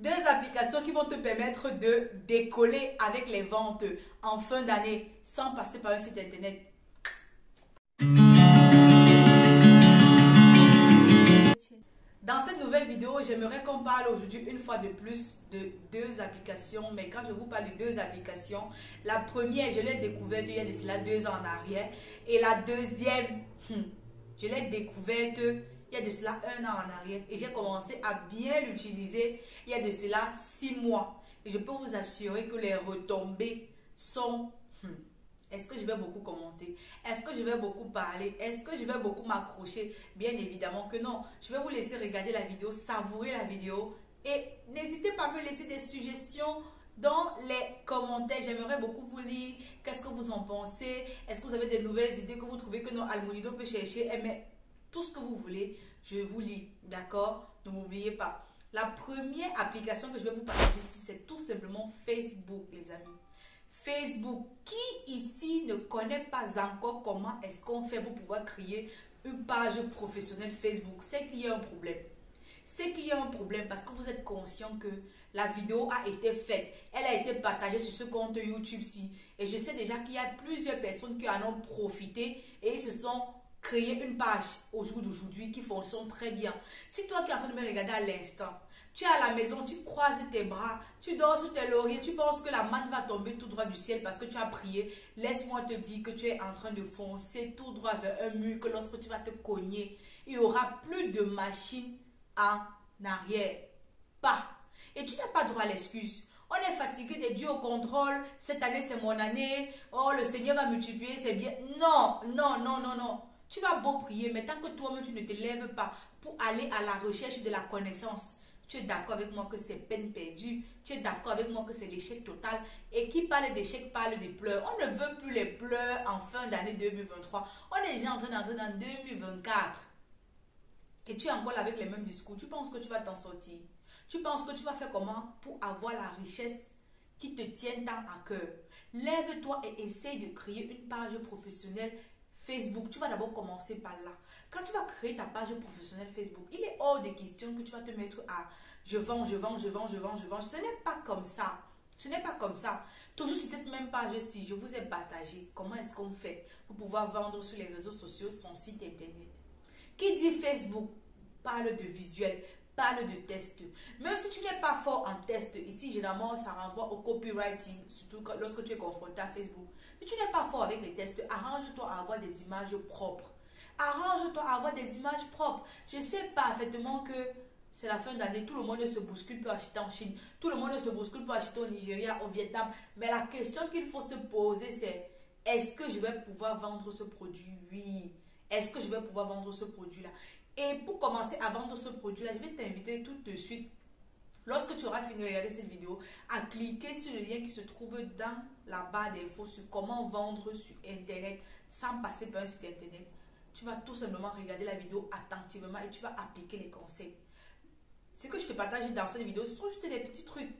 Deux applications qui vont te permettre de décoller avec les ventes en fin d'année sans passer par un site internet. Dans cette nouvelle vidéo, j'aimerais qu'on parle aujourd'hui une fois de plus de deux applications. Mais quand je vous parle de deux applications, la première, je l'ai découverte il y a de cela 2 ans en arrière. Et la deuxième, je l'ai découverte il y a de cela 1 an en arrière. Et j'ai commencé à bien l'utiliser il y a de cela 6 mois. Et je peux vous assurer que les retombées sont... Est-ce que je vais beaucoup commenter? Est-ce que je vais beaucoup parler? Est-ce que je vais beaucoup m'accrocher? Bien évidemment que non. Je vais vous laisser regarder la vidéo, savourer la vidéo. Et n'hésitez pas à me laisser des suggestions dans les commentaires. J'aimerais beaucoup vous lire. Qu'est-ce que vous en pensez? Est-ce que vous avez des nouvelles idées que vous trouvez que non, Almonido peut chercher? Mais tout ce que vous voulez, je vous lis. D'accord? Ne m'oubliez pas. La première application que je vais vous partager ici, c'est tout simplement Facebook, les amis. Facebook, qui ici ne connaît pas encore comment est-ce qu'on fait pour pouvoir créer une page professionnelle Facebook? C'est qu'il y a un problème. C'est qu'il y a un problème parce que vous êtes conscient que la vidéo a été faite. Elle a été partagée sur ce compte YouTube-ci. Et je sais déjà qu'il y a plusieurs personnes qui en ont profité et ils se sont créés une page au jour d'aujourd'hui qui fonctionne très bien. Si toi qui es en train de me regarder à l'instant, tu es à la maison, tu croises tes bras, tu dors sur tes lauriers, tu penses que la manne va tomber tout droit du ciel parce que tu as prié. Laisse-moi te dire que tu es en train de foncer tout droit vers un mur, que lorsque tu vas te cogner, il n'y aura plus de machine en arrière. Pas. Et tu n'as pas droit à l'excuse. On est fatigué des dieux au contrôle. Cette année, c'est mon année. Oh, le Seigneur va multiplier, c'est bien. Non, non, non, non, non. Tu vas beau prier, mais tant que toi-même, tu ne te lèves pas pour aller à la recherche de la connaissance, tu es d'accord avec moi que c'est peine perdue. Tu es d'accord avec moi que c'est l'échec total. Et qui parle d'échec parle des pleurs. On ne veut plus les pleurs en fin d'année 2023. On est déjà en train d'entrer dans 2024. Et tu es encore là avec les mêmes discours. Tu penses que tu vas t'en sortir? Tu penses que tu vas faire comment pour avoir la richesse qui te tient tant à cœur? Lève-toi et essaye de créer une page professionnelle Facebook. Tu vas d'abord commencer par là. Quand tu vas créer ta page professionnelle Facebook, il est hors de question que tu vas te mettre à je vends, je vends, je vends, je vends, je vends. Ce n'est pas comme ça. Ce n'est pas comme ça. Toujours sur cette même page-ci, je vous ai partagé comment est-ce qu'on fait pour pouvoir vendre sur les réseaux sociaux son site internet. Qui dit Facebook parle de visuel, parle de test. Même si tu n'es pas fort en test, ici généralement ça renvoie au copywriting, surtout lorsque tu es confronté à Facebook. Si tu n'es pas fort avec les tests, arrange-toi à avoir des images propres. Arrange-toi à avoir des images propres. Je sais parfaitement que c'est la fin d'année, tout le monde se bouscule pour acheter en Chine, tout le monde se bouscule pour acheter au Nigeria, au Vietnam. Mais la question qu'il faut se poser, c'est est-ce que je vais pouvoir vendre ce produit? Oui. Est-ce que je vais pouvoir vendre ce produit-là? Et pour commencer à vendre ce produit-là, je vais t'inviter tout de suite, lorsque tu auras fini de regarder cette vidéo, à cliquer sur le lien qui se trouve dans la barre d'infos sur comment vendre sur Internet sans passer par un site Internet. Tu vas tout simplement regarder la vidéo attentivement et tu vas appliquer les conseils. Ce que je te partage dans cette vidéo, ce sont juste des petits trucs.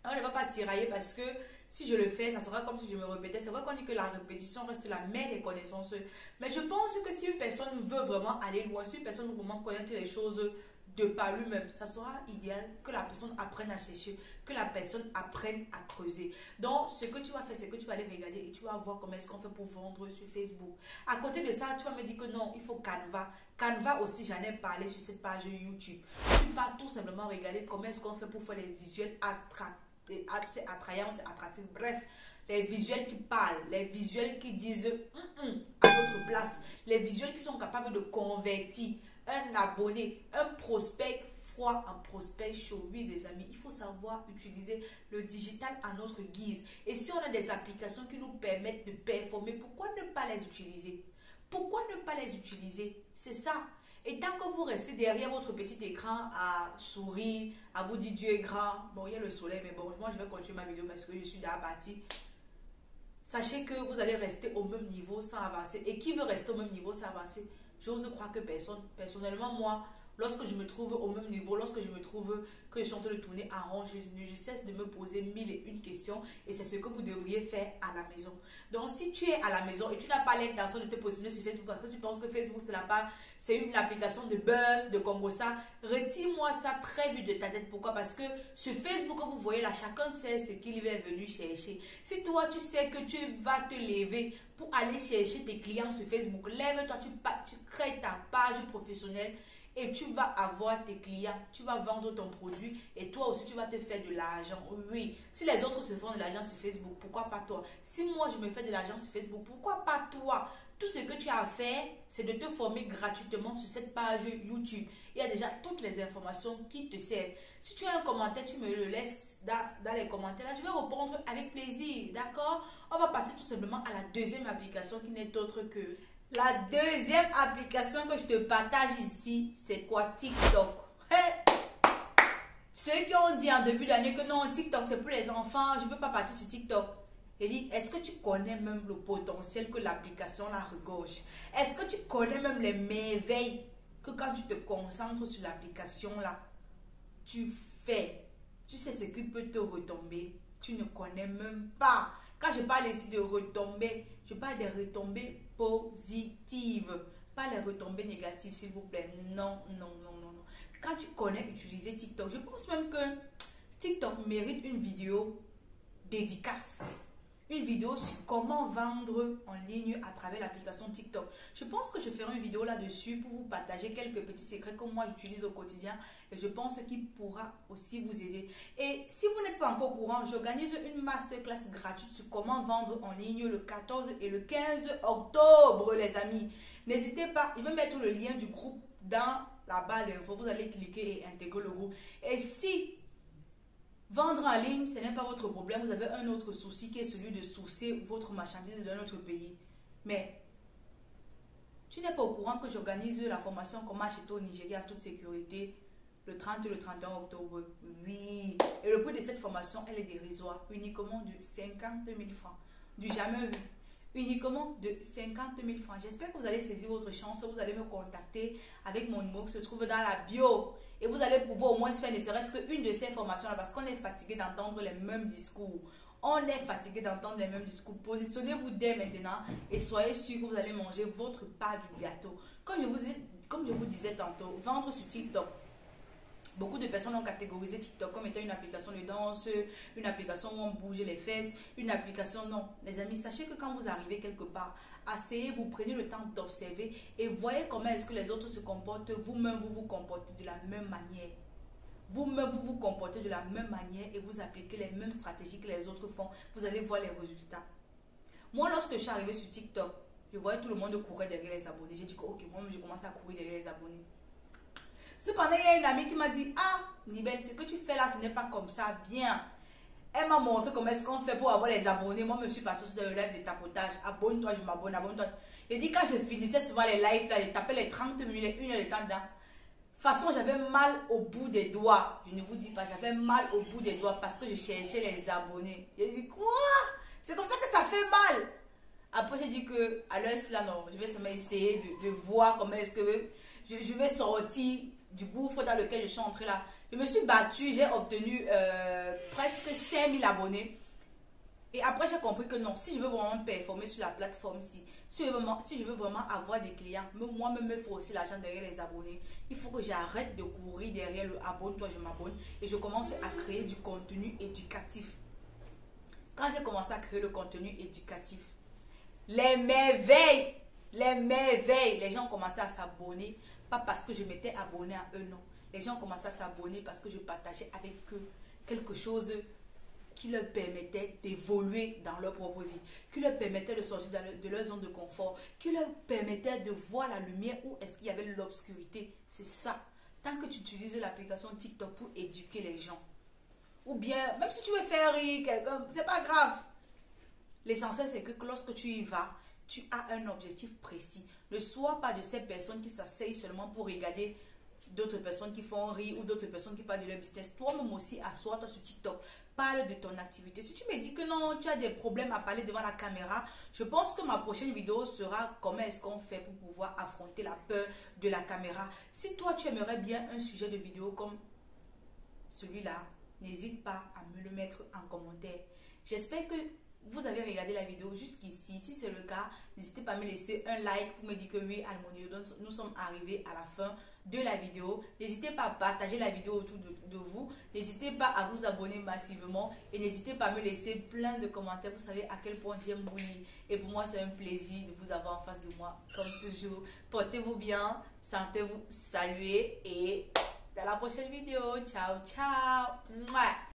On ne va pas tirailler parce que si je le fais, ça sera comme si je me répétais. C'est vrai qu'on dit que la répétition reste la mère des connaissances. Mais je pense que si une personne veut vraiment aller loin, si une personne veut vraiment connaître les choses de par lui-même, ça sera idéal que la personne apprenne à chercher, que la personne apprenne à creuser. Donc, ce que tu vas faire, c'est que tu vas aller regarder et tu vas voir comment est-ce qu'on fait pour vendre sur Facebook. À côté de ça, tu vas me dire que non, il faut Canva. Canva aussi, j'en ai parlé sur cette page YouTube. Tu vas tout simplement regarder comment est-ce qu'on fait pour faire les visuels attrayants, c'est attractif. Bref, les visuels qui parlent, les visuels qui disent à votre place, les visuels qui sont capables de convertir un abonné, un prospect froid en prospect chaud. Oui, les amis, il faut savoir utiliser le digital à notre guise. Et si on a des applications qui nous permettent de performer, pourquoi ne pas les utiliser? Pourquoi ne pas les utiliser? C'est ça. Et tant que vous restez derrière votre petit écran à sourire, à vous dire Dieu est grand, bon, il y a le soleil, mais bon, moi je vais continuer ma vidéo parce que je suis déjà bâtie. Sachez que vous allez rester au même niveau sans avancer. Et qui veut rester au même niveau sans avancer? J'ose croire que personne. Personnellement, moi, lorsque je me trouve au même niveau, lorsque je me trouve que je suis en train de tourner en rond, je cesse de me poser 1001 questions et c'est ce que vous devriez faire à la maison. Donc, si tu es à la maison et tu n'as pas l'intention de te positionner sur Facebook parce que tu penses que Facebook, c'est une application de buzz, de comme ça, retire-moi ça très vite de ta tête. Pourquoi? Parce que sur Facebook, que vous voyez là, chacun sait ce qu'il est venu chercher. Si toi, tu sais que tu vas te lever pour aller chercher tes clients sur Facebook, lève-toi, tu crées ta page professionnelle et tu vas avoir tes clients, tu vas vendre ton produit et toi aussi tu vas te faire de l'argent. Oui, si les autres se font de l'argent sur Facebook, pourquoi pas toi? Si moi je me fais de l'argent sur Facebook, pourquoi pas toi? Tout ce que tu as à faire, c'est de te former gratuitement sur cette page YouTube. Il y a déjà toutes les informations qui te servent. Si tu as un commentaire, tu me le laisses dans les commentaires. Là, je vais répondre avec plaisir, d'accord? On va passer tout simplement à la deuxième application qui n'est autre que... La deuxième application que je te partage ici, c'est quoi? TikTok. Hey! Ceux qui ont dit en début d'année que non, TikTok c'est pour les enfants, je ne peux pas partir sur TikTok. J'ai dit, est-ce que tu connais même le potentiel que l'application la regorge? Est-ce que tu connais même les merveilles que quand tu te concentres sur l'application là, tu fais? Tu sais ce qui peut te retomber? Tu ne connais même pas. Quand je parle ici de retombées, je parle des retombées positives, pas les retombées négatives, s'il vous plaît. Non, non, non, non, non. Quand tu connais utiliser TikTok, je pense même que TikTok mérite une vidéo dédicace. Une vidéo sur comment vendre en ligne à travers l'application TikTok. Je pense que je ferai une vidéo là-dessus pour vous partager quelques petits secrets que moi j'utilise au quotidien et je pense qu'il pourra aussi vous aider. Et si vous n'êtes pas encore au courant, j'organise une masterclass gratuite sur comment vendre en ligne le 14 et le 15 octobre, les amis. N'hésitez pas, je vais mettre le lien du groupe dans la barre d'infos. Vous allez cliquer et intégrer le groupe. Et si vendre en ligne, ce n'est pas votre problème. Vous avez un autre souci qui est celui de sourcer votre marchandise d'un autre pays. Mais tu n'es pas au courant que j'organise la formation Comment acheter au Nigeria en toute sécurité le 30 et le 31 octobre. Oui. Et le prix de cette formation, elle est dérisoire. Uniquement de 50 000 francs. Du jamais vu. Uniquement de 50 000 francs. J'espère que vous allez saisir votre chance. Vous allez me contacter avec mon numéro qui se trouve dans la bio. Et vous allez pouvoir au moins faire ne serait-ce qu'une de ces formations-là parce qu'on est fatigué d'entendre les mêmes discours. On est fatigué d'entendre les mêmes discours. Positionnez-vous dès maintenant et soyez sûr que vous allez manger votre part du gâteau. Comme je vous disais tantôt, vendre sur TikTok. Beaucoup de personnes ont catégorisé TikTok comme étant une application de danse, une application où on bouge les fesses, une application non. Les amis, sachez que quand vous arrivez quelque part, asseyez, vous prenez le temps d'observer et voyez comment est-ce que les autres se comportent. Vous-même, vous vous comportez de la même manière. Vous-même, vous vous comportez de la même manière et vous appliquez les mêmes stratégies que les autres font. Vous allez voir les résultats. Moi, lorsque je suis arrivée sur TikTok, je voyais tout le monde courir derrière les abonnés. J'ai dit que, ok, moi, je commence à courir derrière les abonnés. Cependant, il y a une amie qui m'a dit, ah, Nibel, ce que tu fais là, ce n'est pas comme ça, bien. Elle m'a montré comment est-ce qu'on fait pour avoir les abonnés. Moi, je me suis partie sur le live de tapotage. Abonne-toi, je m'abonne, abonne-toi. J'ai dit, quand je finissais souvent les lives, là, je tapais les 30 minutes, 1 heure de temps dedans. De toute façon, j'avais mal au bout des doigts. Je ne vous dis pas, j'avais mal au bout des doigts parce que je cherchais les abonnés. J'ai dit, quoi? C'est comme ça que ça fait mal. Après, j'ai dit que, à l'heure, là, non, je vais seulement essayer de voir comment est-ce que je vais sortir du gouffre dans lequel je suis entrée là. Je me suis battue, j'ai obtenu presque 5000 abonnés. Et après, j'ai compris que non, si je veux vraiment performer sur la plateforme-ci, si je veux vraiment avoir des clients, moi-même, il faut aussi l'argent derrière les abonnés. Il faut que j'arrête de courir derrière le abonne-toi, je m'abonne. Et je commence à créer du contenu éducatif. Quand j'ai commencé à créer le contenu éducatif, les merveilles, les gens ont commencé à s'abonner. Pas parce que je m'étais abonné à eux, non. Les gens ont commencé à s'abonner parce que je partageais avec eux quelque chose qui leur permettait d'évoluer dans leur propre vie, qui leur permettait de sortir de leur zone de confort, qui leur permettait de voir la lumière où est-ce qu'il y avait l'obscurité. C'est ça. Tant que tu utilises l'application TikTok pour éduquer les gens, ou bien, même si tu veux faire rire quelqu'un, c'est pas grave. L'essentiel, c'est que lorsque tu y vas, tu as un objectif précis. Ne sois pas de ces personnes qui s'asseyent seulement pour regarder d'autres personnes qui font rire ou d'autres personnes qui parlent de leur business. Toi-même aussi, assois-toi sur TikTok. Parle de ton activité. Si tu me dis que non, tu as des problèmes à parler devant la caméra, je pense que ma prochaine vidéo sera comment est-ce qu'on fait pour pouvoir affronter la peur de la caméra. Si toi, tu aimerais bien un sujet de vidéo comme celui-là, n'hésite pas à me le mettre en commentaire. J'espère que vous avez regardé la vidéo jusqu'ici. Si c'est le cas, n'hésitez pas à me laisser un like pour me dire que oui, Almonio, nous sommes arrivés à la fin de la vidéo. N'hésitez pas à partager la vidéo autour de vous. N'hésitez pas à vous abonner massivement et n'hésitez pas à me laisser plein de commentaires. Vous savez à quel point j'aime vous lire et pour moi c'est un plaisir de vous avoir en face de moi comme toujours. Portez-vous bien, sentez-vous salués et à la prochaine vidéo. Ciao, ciao. Mouah.